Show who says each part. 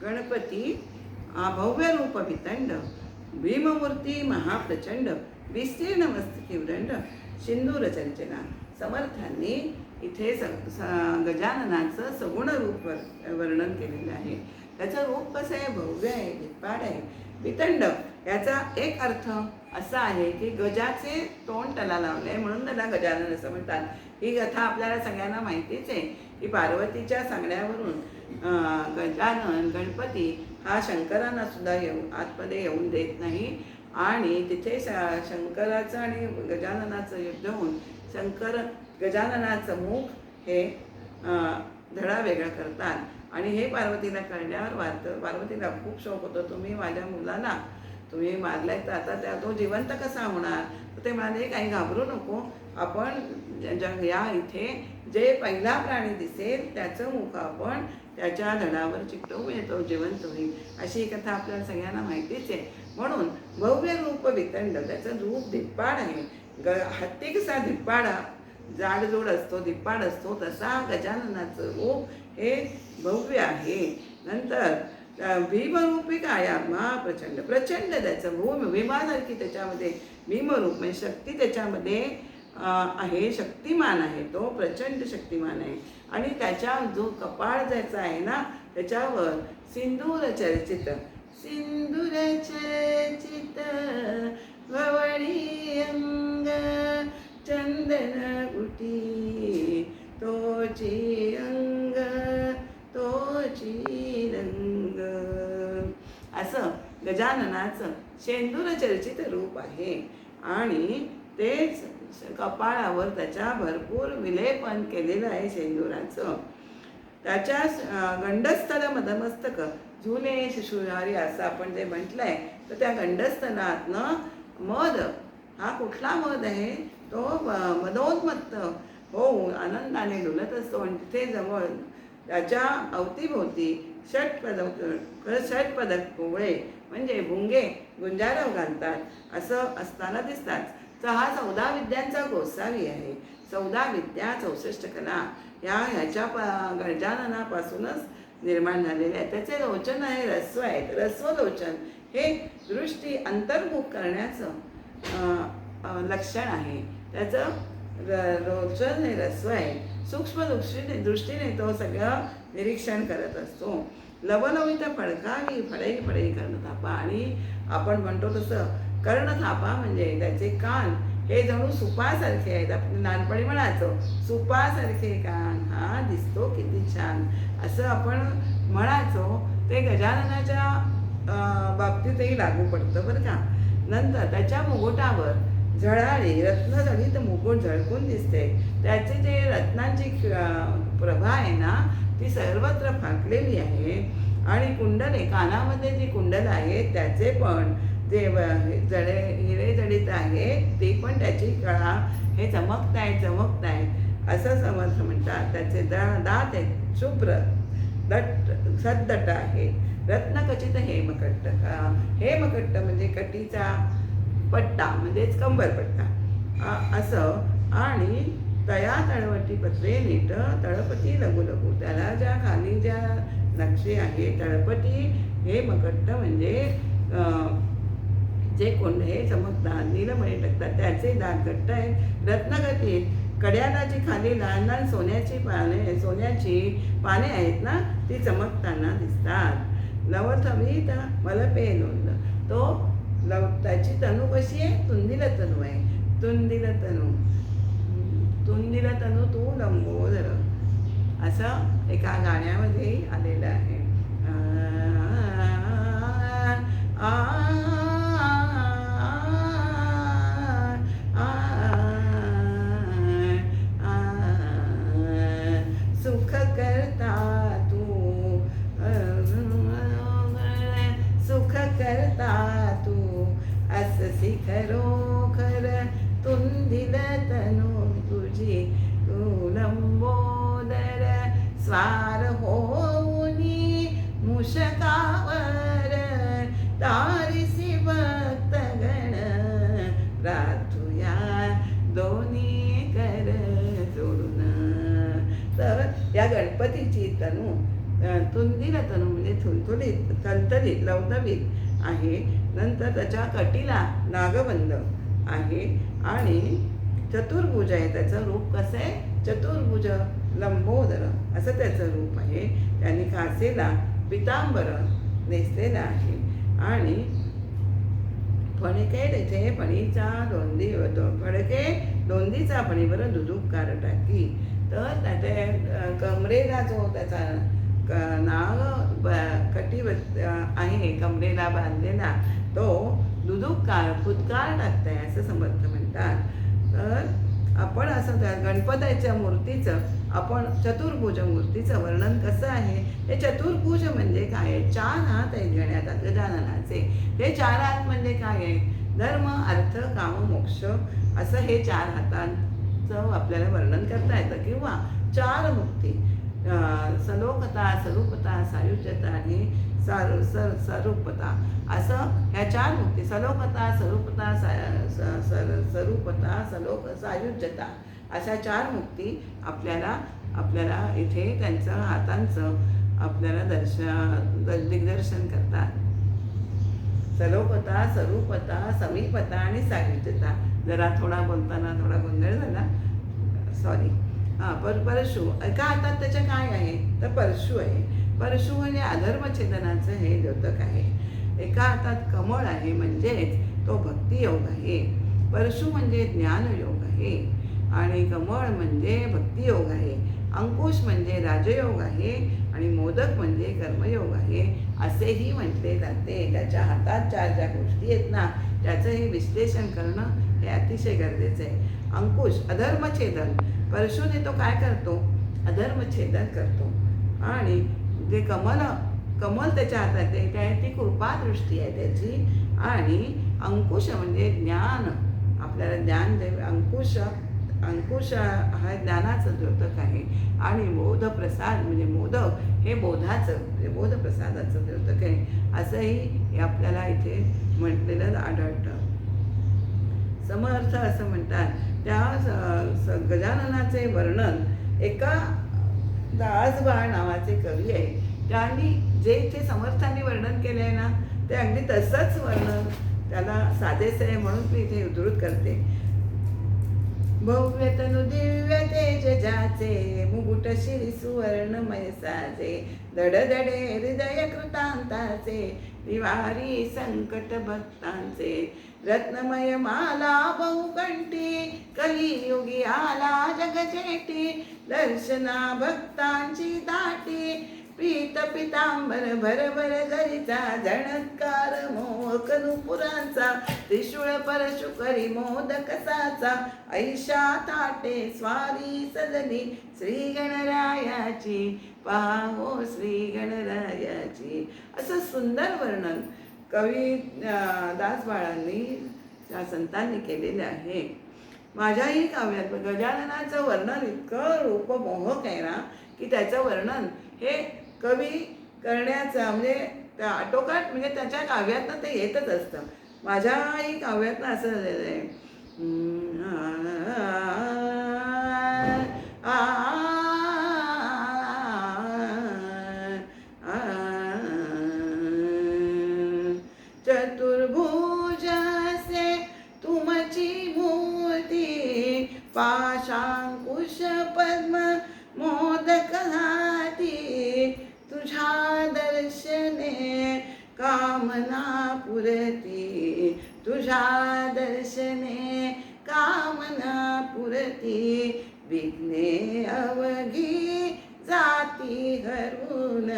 Speaker 1: गणपती भव्य रूप वितंड, भीममूर्ती महाप्रचंड, विस्तीर्ण मस्तकी उदंड, सिंदूर चंचला. समर्थांनी इथे गजाननाचं सगुण रूप वर्णन केलेलं आहे. त्याचं रूप कसं आहे? भव्य आहे, दिप्पाड आहे, वितंड. याचा एक अर्थ असा आहे की गजाचे तोंड त्याला लावले म्हणून त्याला गजानन असं म्हणतात. ही कथा आपल्याला सगळ्यांना माहितीच आहे की पार्वतीच्या सांगण्यावरून गजानन गणपती हा शंकरांना सुद्धा आतमध्ये येऊन देत नाही आणि तिथे शंकराचं आणि गजाननाचं युद्ध होऊन गजाननाचं मुख हे धडा वेगळा करतात आणि हे पार्वतीला कळल्यावर पार्वतीला खूप शौक होतो, तुम्ही माझ्या मुलाला तुम्ही मारलाय तर आता तो जिवंत कसा होणार? तर ते म्हणाले काही घाबरू नको, आपण या इथे जे पहिला प्राणी दिसेल त्याचं मुख आपण त्याच्या धडावर चिकटवू, तो जिवंत होईल. अशी कथा आपल्याला सगळ्यांना माहितीच आहे. म्हणून भव्य रूप वितंड, त्याचं रूप दिप्पाड आहे. हत्ती कसा दिप्पाडा जाडजोड असतो, दिप्पाड असतो, तसा गजाननाचं रूप हे भव्य आहे. नंतर भीमरूपी काया महाप्रचंड, प्रचंड त्याचं भीमासारखी त्याच्यामध्ये भीमरूप म्हणजे शक्ती त्याच्यामध्ये आहे, शक्तिमान आहे, तो प्रचंड शक्तिमान आहे. आणि त्याच्या जो कपाळ ज्याचा आहे ना त्याच्यावर सिंदूर चर्चित, सिंदूर चर्चित भवणी अंग, चंदन कुटी तोची अंग तोची रंग. असं गजाननाचं शेंदूर चर्चित रूप आहे आणि तेच कपाळावर त्याच्या भरपूर विलेपन केलेलं आहे शेंदुराचं. त्याच्या गंडस्थल मदमस्तक झुले शिशुहारी असं आपण जे म्हटलंय, तर त्या गंडस्थलातनं मद हा कुठला मध आहे? तो मदोन्मत्त होऊन आनंदाने डुलत असतो आणि तिथे जवळ त्याच्या अवतीभोवती षटपदक कोवळे म्हणजे भुंगे गुंजारव घालतात असं असताना दिसतात. तर हा 14 विद्यांचा गोसावी आहे. 14 विद्या 64 कला ह्याच्या गजाननापासूनच निर्माण झालेले आहे. त्याचे लोचन आहे, रस्व आहेत, रस्वलोचन हे दृष्टी अंतर्मुख करण्याचं लक्षण आहे. त्याचं लोचन हे रस्व आहे, सूक्ष्म दृष्टीने तो सगळं निरीक्षण करत असतो. लवलवित फडकावी फळई फळई कर्णथापा, आणि आपण म्हणतो तसं कर्णथापा म्हणजे त्याचे कान हे जणू सुपासारखे आहेत. आपण लहानपणी म्हणायचो सुपासारखे कान, हा दिसतो किती छान असं आपण म्हणायचो. ते गजाननाच्या बाबतीतही लागू पडतं बरं का. नंतर त्याच्या मुकुटावर झळाळी रत्नजडित मुकुट झळकून दिसते. त्याचे जे रत्नांची प्रभा आहे ना ती सर्वत्र फाकलेली आहे. आणि कुंडले कानामध्ये जी कुंडल आहेत त्याचे पण जे हिरे जडित आहेत ते पण त्याची कळा हे चमकत आहेत असं समर्थ म्हणतात. त्याचे दात आहेत शुभ्र दट्ट सद्दट आहे. रत्नखचित हेमकट्ट, हेमकट्ट म्हणजे कटीचा पट्टा म्हणजेच कंबरपट्टा असं. आणि तया तळवटी पत्रे नीट तळपती लघु लघु, त्याला ज्या खाली ज्या नक्षी आहे तळपटी हे मकट्ट म्हणजे जे कोंडे चमकतात नीलमणी टकतात त्याचे दात घट्ट आहेत. रत्नगतीत कड्याला जी खाली लहान लहान सोन्याची पाने आहेत ना ती चमकताना दिसतात. लवथवीत मलपे नोंद, तो त्याची तनू कशी आहे? तुंदिल तनू आहे. तुंदिल तनू तू लंबोदर असं एका गाण्यामध्येही आलेलं आहे. सुख करता तू, सुख करता तू अससी खरोखर, तुंदिल तनू तुझी तू लंबोदर, स्वार होऊनी मुषकावर तारिसी भक्तगण, रातुया दोन्ही कर जोडून. तर या गणपतीची तनू तुंदिल तनू म्हणजे थुलथुलीत, थलथलीत, लवलवीत आहे. नंतर त्याच्या कटीला नागबंध आहे आणि चतुर्भुज आहे. त्याचं रूप कसं आहे? चतुर्भुज लंबोदर असं त्याचं रूप आहे. त्यांनी कासेला पितांबर नेसलेलं आहे आणि फणके तेथे फणीचा दोंदी होतो. फडके दोंदीचा फणीवर दुधुकार टाकी. तर त्याच्या कमरेला जो त्याचा नाग आहे कमरेला बांधलेला, तो दुधुकार फुतकार टाकताय असं समर्थ म्हणतात. तर आपण असं त्या गणपतीच्या मूर्तीचं, आपण चतुर्भुज मूर्तीचं वर्णन कसं आहे? हे चतुर्भुज म्हणजे काय? 4 हात आहेत गण्यात गजाननाचे. हे 4 हात म्हणजे काय आहे? धर्म, अर्थ, काम, मोक्ष असं हे 4 हातांचं आपल्याला वर्णन करता येतं. किंवा 4 मुक्ती, सलोकता, स्वरूपता, सायुज्यता आणि स्वरूपता असं ह्या 4 मुक्ती, सलोकता, स्वरूपता, स्वरूपता, सायुज्यता अशा 4 मुक्ती आपल्याला इथे त्यांचं हातांचं आपल्याला दिग्दर्शन करतात. सलोकता, स्वरूपता, समीपता आणि सायुज्यता. जरा थोडा बोलताना थोडा गोंधळ झाला, सॉरी. परशु एका हातात त्याच्या काय आहे? तर परशु आहे. परशु म्हणजे अधर्मछेदनाचं हे द्योतक आहे. एका हातात कमळ आहे, म्हणजेच तो भक्तियोग आहे. परशु म्हणजे ज्ञानयोग आहे आणि कमळ म्हणजे भक्तियोग आहे. अंकुश म्हणजे राजयोग आहे आणि मोदक म्हणजे कर्मयोग आहे असेही म्हटले जाते. त्याच्या हातात 4 ज्या गोष्टी आहेत ना, त्याचं हे विश्लेषण करणं हे अतिशय गरजेचं आहे. अंकुश अधर्मछेदन, परशुने तो काय करतो? अधर्मछेदन करतो. आणि जे कमल त्याच्या हातात आहे, ती कृपादृष्टी आहे त्याची. आणि अंकुश म्हणजे ज्ञान, आपल्याला ज्ञान दे. अंकुश हा ज्ञानाचं द्योतक आहे. आणि बोधप्रसाद म्हणजे मोदक हे बोधाचं म्हणजे बोधप्रसादाचं द्योतक आहे असंही आपल्याला इथे म्हटलेलं आढळतं. समर्थ असं म्हणतात. त्या गजाननाचे वर्णन एका दासबाळ नावाचे कवी आहे, त्यांनी जे इथे समर्थांनी वर्णन केले आहे ना, ते अगदी तसंच वर्णन त्याला साधेच आहे, म्हणून मी इथे उद्धृत करते. भव्य तनु दिव्य तेज ज्याचे, मुकुट शिरी सुवर्णमय साजे, धडधडे हृदय कृतांताचे, निवारी संकट भक्तांचे, रत्नमय माला बहुकंठी, कलियुगी आला जगजेठी, दर्शना भक्तांची दाटी, पीत पितांबर भरभर जरीचा, झणत्कार मोहक नुपुरांचा, त्रिशूळ परशु करी मोदक साचा, ऐशा ताटे स्वारी सजनी, श्री गणरायाची पाहो श्री गणरायाची. असं सुंदर वर्णन कवी दासबाळांनी त्या संतांनी केलेले आहे. माझ्याही काव्यात गजाननाचं वर्णन इतकं रूपमोहक आहे ना, की त्याचं वर्णन हे कवी करण्याचं म्हणजे त्या आटोकाट म्हणजे त्याच्या काव्यातनं ते येतच असतं. माझ्याही काव्यातनं असं झालेलं आहे. चतुर्भुज से तुमची मूर्ती, पाशांकुश पद्म मोदक हाती, तुझ्या दर्शने कामना पुरती, तुझ्या दर्शने कामना पुरती, विघ्ने अवघी जाती हरून.